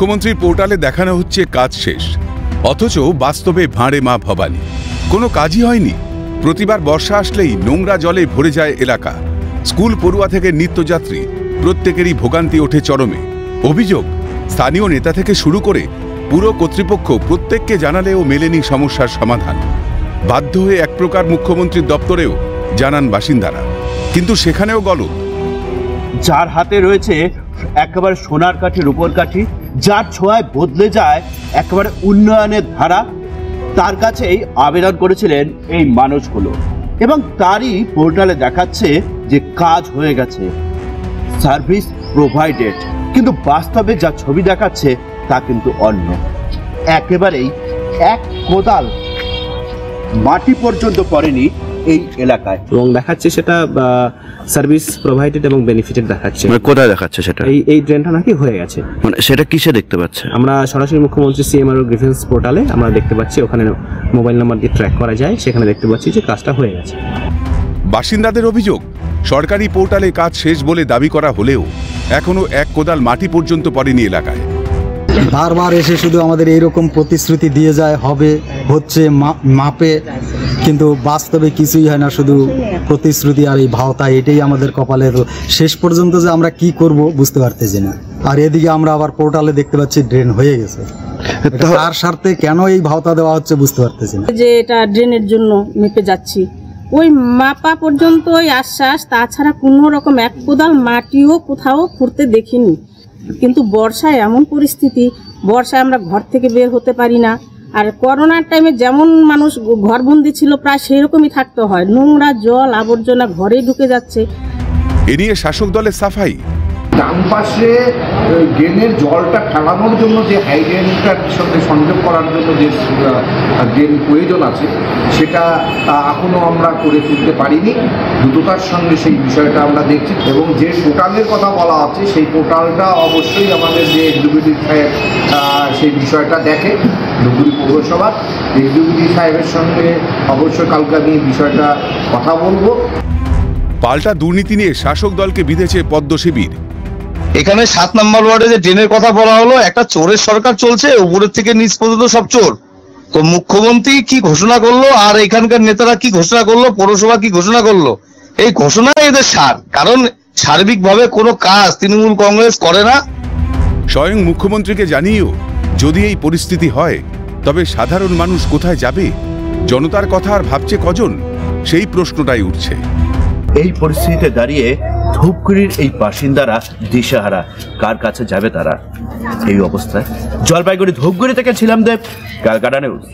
মুখ্যমন্ত্রীর পোর্টালে দেখানো হচ্ছে কাজ শেষ, অথচ বাস্তবে ভাঁড়ে মা ভবানী। কোনো কাজই হয়নি। প্রতিবার বর্ষা আসলেই নোংরা জলে ভরে যায় এলাকা। স্কুল পড়ুয়া থেকে নিত্যযাত্রী প্রত্যেকেরই ভোগান্তি ওঠে চরমে। অভিযোগ, স্থানীয় নেতা থেকে শুরু করে পুরো কর্তৃপক্ষ প্রত্যেককে জানালেও মেলেনি সমস্যার সমাধান। বাধ্য হয়ে এক প্রকার মুখ্যমন্ত্রীর দপ্তরেও জানান বাসিন্দারা, কিন্তু সেখানেও গলদ। যার হাতে রয়েছে একেবারে সোনার কাঠি রূপোর কাঠি, যার ছোঁয়ায় বদলে যায় একেবারে উন্নয়নের ধারা, তার কাছেই আবেদন করেছিলেন এই মানুষগুলো এবং তারই পোর্টালে দেখাচ্ছে যে কাজ হয়ে গেছে, সার্ভিস প্রোভাইডেড, কিন্তু বাস্তবে যা ছবি দেখাচ্ছে তা কিন্তু অন্য। একেবারেই এক কোদাল মাটি পর্যন্ত পড়েনি এই এলাকায় এবং দেখাচ্ছে সেটা সার্ভিস প্রোভাইডেড এবং বেনিফিটেড দেখাচ্ছে। মানে কোথায় দেখাচ্ছে সেটা? এই ড্রেনটা নাকি হয়ে গেছে। মানে সেটা কিসে দেখতে পাচ্ছে? আমরা সরাসরি মুখ্যমন্ত্রী সিএমআরও গ্রিভেন্স পোর্টালে আমরা দেখতে পাচ্ছি, ওখানে মোবাইল নাম্বার দিয়ে ট্র্যাক করা যায়, সেখানে দেখতে পাচ্ছি যে কাজটা হয়ে গেছে। বাসিন্দাদের অভিযোগ, সরকারি পোর্টালে কাজ শেষ বলে দাবি করা হলেও এখনো এক কোদাল মাটি পর্যন্ত পড়েনি এলাকায়। বারবার এসে শুধু আমাদের এইরকম প্রতিশ্রুতি দিয়ে যায়, হবে, হচ্ছে, মাপে, কিন্তু বাস্তবে কিছুই হয় না, শুধু প্রতিশ্রুতি আর এই ভাওতা, এটাই আমাদের কপালে। তো শেষ পর্যন্ত যে আমরা কি করব বুঝতে পারতেছি না। আর এদিকে আমরা আবার পোর্টালে দেখতে পাচ্ছি ড্রেন হয়ে গেছে। তার স্বার্থে কেন এই ভাওতা দেওয়া হচ্ছে বুঝতে পারতেছি না। যে এটা ড্রেনের জন্য মেপে যাচ্ছি, ওই মাপা পর্যন্ত ওই আশ্বাস, তাছাড়া কোনো রকম এক কোদাল মাটিও কোথাও খুঁড়তে দেখিনি। কিন্তু বর্ষায় এমন পরিস্থিতি, বর্ষায় আমরা ঘর থেকে বের হতে পারি না। আর করোনার টাইমে যেমন মানুষ ঘরবন্দি ছিল, প্রায় সেই রকমই থাকতে হয়। নোংরা জল আবর্জনা ঘরে ঢুকে যাচ্ছে। এ নিয়ে শাসক দলের সাফাই, ডান পাশে ড্রেনের জলটা ফেলানোর জন্য যে হাইড্রেনটার সাথে সংযোগ করার জন্য যে ড্রেন প্রয়োজন আছে, সেটা এখনও আমরা করে তুলতে পারিনি। দ্রুততার সঙ্গে সেই বিষয়টা আমরা দেখছি এবং যে পোর্টালের কথা বলা হচ্ছে, সেই পোর্টালটা অবশ্যই আমাদের যে এক্সিকিউটিভ সাহেব সেই বিষয়টা দেখে, ধূপগুড়ি পৌরসভার এক্সিকিউটিভ সাহেবের সঙ্গে অবশ্যই কালকে আমি এই বিষয়টা কথা বলবো। পাল্টা দুর্নীতি নিয়ে শাসক দলকে বিঁধেছে পদ্ম শিবির। এখানে 7 নম্বর ওয়ার্ডে যে ড্রেনের কথা বলা হলো, একটা চোরের সরকার চলছে, উপরের থেকে নিচ পর্যন্ত সব চোর। তো মুখ্যমন্ত্রী কি ঘোষণা করলো আর এখানকার নেতারা কি ঘোষণা করলো, পৌরসভা কি ঘোষণা করলো, এই ঘোষণাই এদের সার। কারণ সার্বিকভাবে কোনো কাজ তৃণমূল কংগ্রেস করে না। স্বয়ং মুখ্যমন্ত্রীকে জানিয়েও যদি এই পরিস্থিতি হয়, তবে সাধারণ মানুষ কোথায় যাবে? জনতার কথা আর ভাবছে কজন? সেই প্রশ্নটাই উঠছে। এই পরিস্থিতিতে দাঁড়িয়ে ধূপগুড়ির এই বাসিন্দারা দিশেহারা, কার কাছে যাবে তারা এই অবস্থায়? জলপাইগুড়ি ধূপগুড়ি থেকে ছিলাম দেব, ক্যালকাটা নিউজ।